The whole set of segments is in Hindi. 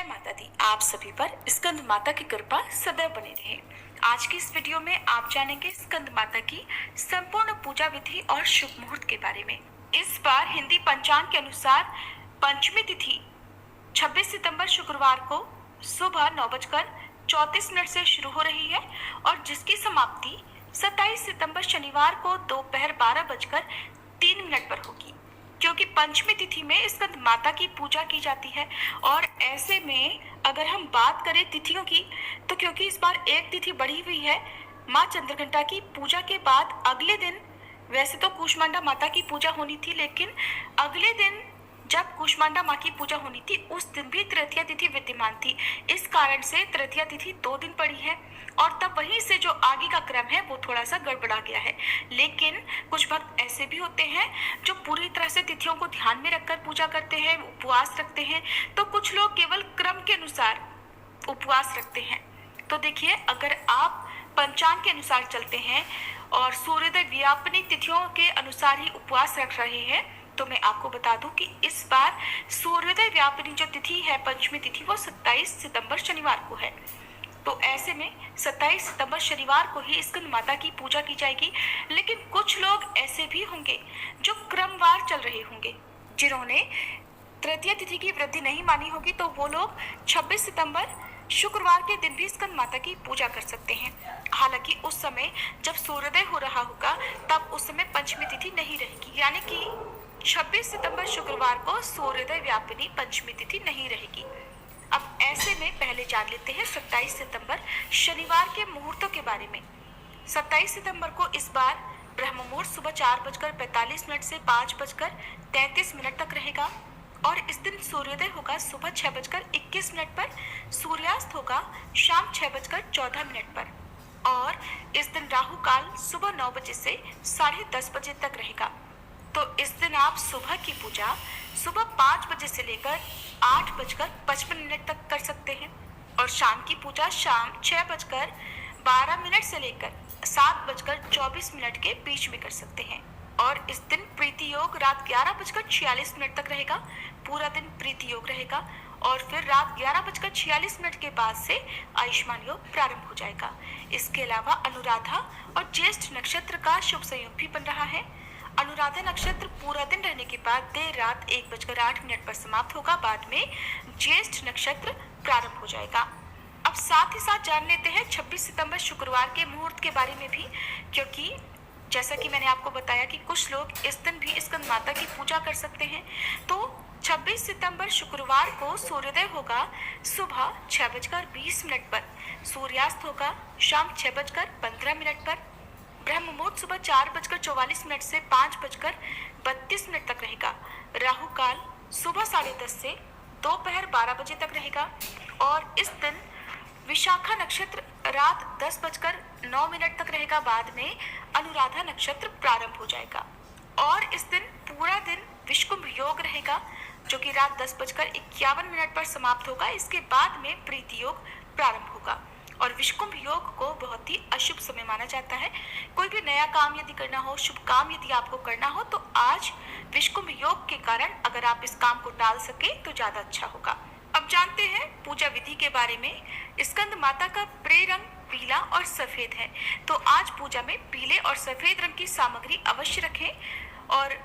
माता दी। आप सभी पर स्कंद माता की कृपा सदैव बनी रहे। आज की इस वीडियो में आप जानेंगे स्कंद माता की संपूर्ण पूजा विधि और शुभ मुहूर्त के बारे में। इस बार हिंदी पंचांग के अनुसार पंचमी तिथि 26 सितंबर शुक्रवार को सुबह 9:34 से शुरू हो रही है और जिसकी समाप्ति 27 सितंबर शनिवार को दोपहर 12:03 पर होगी। क्योंकि पंचमी तिथि में स्कंद माता की पूजा की जाती है और ऐसे में अगर हम बात करें तिथियों की, तो क्योंकि इस बार एक तिथि बढ़ी हुई है, माँ चंद्रघंटा की पूजा के बाद अगले दिन वैसे तो कूष्मांडा माता की पूजा होनी थी, लेकिन अगले दिन जब कूष्मांडा माँ की पूजा होनी थी उस दिन भी तृतीया तिथि विद्यमान थी। इस कारण से तृतीया तिथि 2 दिन पड़ी है और तब वहीं से जो आगे का क्रम है वो थोड़ा सा गड़बड़ा गया है। लेकिन कुछ भक्त ऐसे भी होते हैं जो पूरी तरह से तिथियों को ध्यान में रखकर पूजा करते हैं, उपवास रखते हैं, तो कुछ लोग केवल क्रम के अनुसार उपवास रखते हैं। तो देखिए, अगर आप पंचांग के अनुसार चलते हैं और सूर्योदय व्यापनी तिथियों के अनुसार ही उपवास रख रहे हैं, तो मैं आपको बता दूं कि इस बार सूर्योदय व्यापनी जो तिथि है, पंचमी तिथि, वो 27 सितंबर शनिवार को है। तो ऐसे में 27 सितंबर शनिवार को ही स्कंद माता की पूजा की जाएगी। लेकिन कुछ लोग ऐसे भी होंगे जो क्रमवार चल रहे होंगे, जिन्होंने तृतीया तिथि की वृद्धि नहीं मानी होगी, तो वो लोग 26 सितंबर शुक्रवार के दिन भी स्कंद माता की पूजा कर सकते हैं। हालांकि उस समय जब सूर्योदय हो रहा होगा तब उस समय पंचमी तिथि नहीं रहेगी, यानी कि 26 सितंबर शुक्रवार को सूर्योदय व्यापिनी पंचमी तिथि नहीं रहेगी। अब ऐसे में पहले जान लेते हैं 27 सितंबर शनिवार के मुहूर्तों के बारे में। 27 सितंबर को इस बार ब्रह्म मुहूर्त सुबह 4:45 से 5:33 तक रहेगा और इस दिन सूर्योदय होगा सुबह 6:21 पर, सूर्यास्त होगा शाम 6:14 पर और इस दिन राहु काल सुबह 9 बजे से 10:30 बजे तक रहेगा। तो इस दिन आप सुबह की पूजा सुबह 5 बजे से लेकर 8:55 तक कर सकते हैं और शाम की पूजा शाम 6:12 से लेकर 7:24 के बीच में कर सकते हैं। और इस दिन प्रीति योग रात 11:46 तक रहेगा, पूरा दिन प्रीति योग रहेगा और फिर रात 11:46 के बाद से आयुष्मान योग प्रारंभ हो जाएगा। इसके अलावा अनुराधा और ज्येष्ठ नक्षत्र का शुभ संयोग भी बन रहा है। अनुराधा नक्षत्र पूरा दिन रहने के बाद देर रात 1:08 पर समाप्त होगा, बाद में ज्येष्ठ नक्षत्र प्रारंभ हो जाएगा। अब साथ ही साथ जान लेते हैं 26 सितंबर शुक्रवार के मुहूर्त के बारे में भी, क्योंकि जैसा कि मैंने आपको बताया कि कुछ लोग इस दिन भी स्कंद माता की पूजा कर सकते हैं। तो 26 सितंबर शुक्रवार को सूर्योदय होगा सुबह 6:20 पर, सूर्यास्त होगा शाम 6:15 पर, ब्रह्म मुहूर्त सुबह 4:44 से 5:32 तक रहेगा। राहु काल सुबह 10:30 से दोपहर 12 बजे तक रहेगा और इस दिन विशाखा नक्षत्र रात 10:09 तक रहेगा, बाद में अनुराधा नक्षत्र प्रारंभ हो जाएगा और इस दिन पूरा दिन विषुकुंभ योग रहेगा जो कि रात 10:51 पर समाप्त होगा। इसके बाद में प्रीति योग प्रारंभ होगा और विषुकुंभ योग को बहुत ही अशुभ समय माना जाता है। कोई भी नया काम यदि करना हो, शुभ काम यदि आपको करना हो, तो आज विषुकुंभ योग के कारण अगर आप इस काम को टाल सके तो ज्यादा अच्छा होगा। अब जानते हैं पूजा विधि के बारे में। स्कंद माता का प्रिय रंग पीला और सफेद है, तो आज पूजा में पीले और सफेद रंग की सामग्री अवश्य रखें और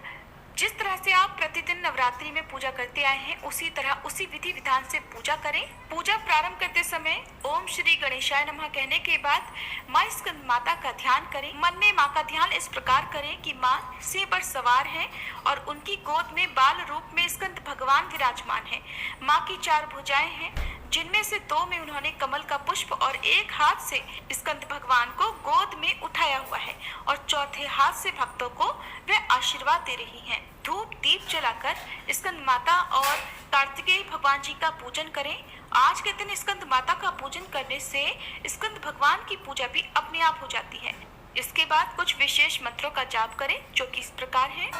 जिस तरह से आप प्रतिदिन नवरात्रि में पूजा करते आए हैं उसी तरह उसी विधि विधान से पूजा करें। पूजा प्रारंभ करते समय ओम श्री गणेशाय नमः कहने के बाद माँ स्कंद माता का ध्यान करें। मन में माँ का ध्यान इस प्रकार करें कि माँ सिंह पर सवार हैं और उनकी गोद में बाल रूप में स्कंद भगवान विराजमान हैं। माँ की 4 भुजाएं हैं, जिनमें से 2 में उन्होंने कमल का पुष्प और एक हाथ से स्कंद भगवान को गोद में उठाया हुआ है और चौथे हाथ से भक्तों को वे आशीर्वाद दे रही हैं। धूप दीप जलाकर स्कंद माता और कार्तिकेय भगवान जी का पूजन करें। आज के दिन स्कंद माता का पूजन करने से स्कंद भगवान की पूजा भी अपने आप हो जाती है। इसके बाद कुछ विशेष मंत्रों का जाप करें जो कि इस प्रकार है।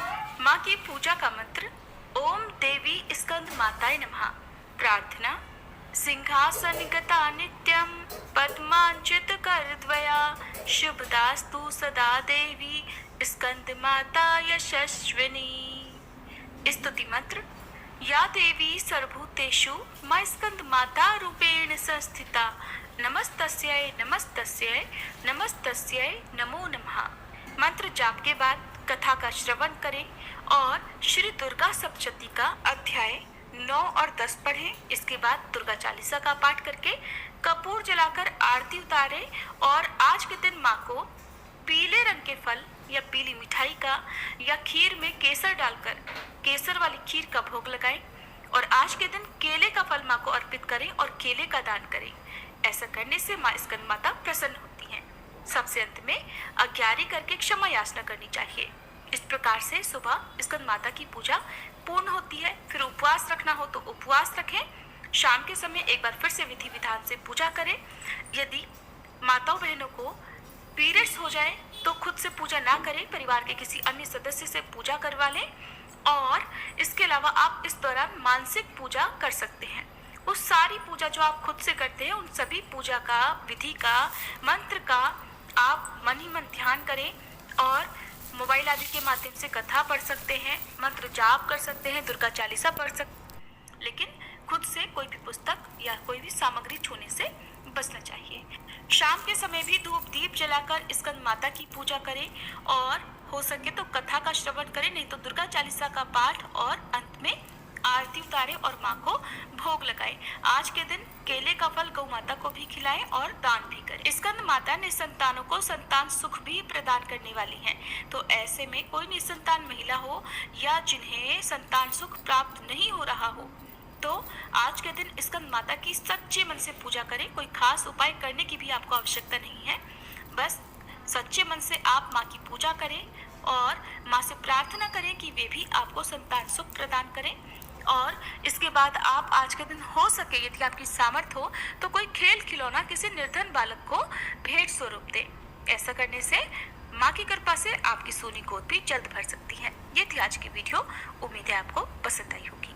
माँ की पूजा का मंत्र ओम देवी स्कंद माताय नमः। प्रार्थना सिंहासनगता नित्यं पद्मांचित करद्वया शुभदास्तु सदा देवी स्कंद माता यशस्विनी। स्तुति मंत्र या देवी सर्वभूतेषु मा स्कंद माता रूपेण संस्थिता नमस्तस्यै नमस्तस्यै नमस्तस्यै नमो नमः। मंत्र जाप के बाद कथा का श्रवण करें और श्री दुर्गा सप्तशती का अध्याय 9 और 10 पढ़ें। इसके बाद दुर्गा चालीसा का पाठ करके कपूर जलाकर आरती उतारें और आज के दिन माँ को पीले रंग के फल या पीली मिठाई का या खीर में केसर डालकर केसर वाली खीर का भोग लगाएं और आज के दिन केले का फल माँ को अर्पित करें और केले का दान करें। ऐसा करने से माँ स्कंद माता प्रसन्न होती हैं। सबसे अंत में अज्ञारी करके क्षमा याचना करनी चाहिए। इस प्रकार से सुबह स्कंद माता की पूजा पूर्ण होती है। फिर उपवास रखना हो तो उपवास रखें। शाम के समय एक बार फिर से विधि विधान से पूजा करें। यदि माताओं बहनों को पीरियड्स हो जाए तो खुद से पूजा ना करें, परिवार के किसी अन्य सदस्य से पूजा करवा लें। और इसके अलावा आप इस दौरान मानसिक पूजा कर सकते हैं। उस सारी पूजा जो आप खुद से करते हैं उन सभी पूजा का, विधि का, मंत्र का आप मन ही मन ध्यान करें और मोबाइल आदि के माध्यम से कथा पढ़ सकते हैं, मंत्र जाप कर सकते हैं, दुर्गा चालीसा पढ़ सकते हैं, लेकिन खुद से कोई भी पुस्तक या कोई भी सामग्री छूने से बचना चाहिए। शाम के समय भी धूप दीप जलाकर स्कंद माता की पूजा करें और हो सके तो कथा का श्रवण करें, नहीं तो दुर्गा चालीसा का पाठ और अंत में आरती उतारें और माँ को भोग लगाएं। आज के दिन केले का फल गौ माता को भी खिलाएं और दान भी करें। स्कंद माता निसंतानों को संतान सुख भी प्रदान करने वाली हैं। तो ऐसे में कोई निसंतान महिला हो या जिन्हें संतान सुख प्राप्त नहीं हो रहा हो तो आज के दिन स्कंद माता की सच्चे मन से पूजा करें। कोई खास उपाय करने की भी आपको आवश्यकता नहीं है, बस सच्चे मन से आप माँ की पूजा करें और माँ से प्रार्थना करें कि वे भी आपको संतान सुख प्रदान करें। और इसके बाद आप आज के दिन हो सके यदि आपकी सामर्थ्य हो तो कोई खेल खिलौना किसी निर्धन बालक को भेंट स्वरूप दें। ऐसा करने से माँ की कृपा से आपकी सोनी गोद भी जल्द भर सकती है। ये थी आज की वीडियो। उम्मीद है आपको पसंद आई होगी।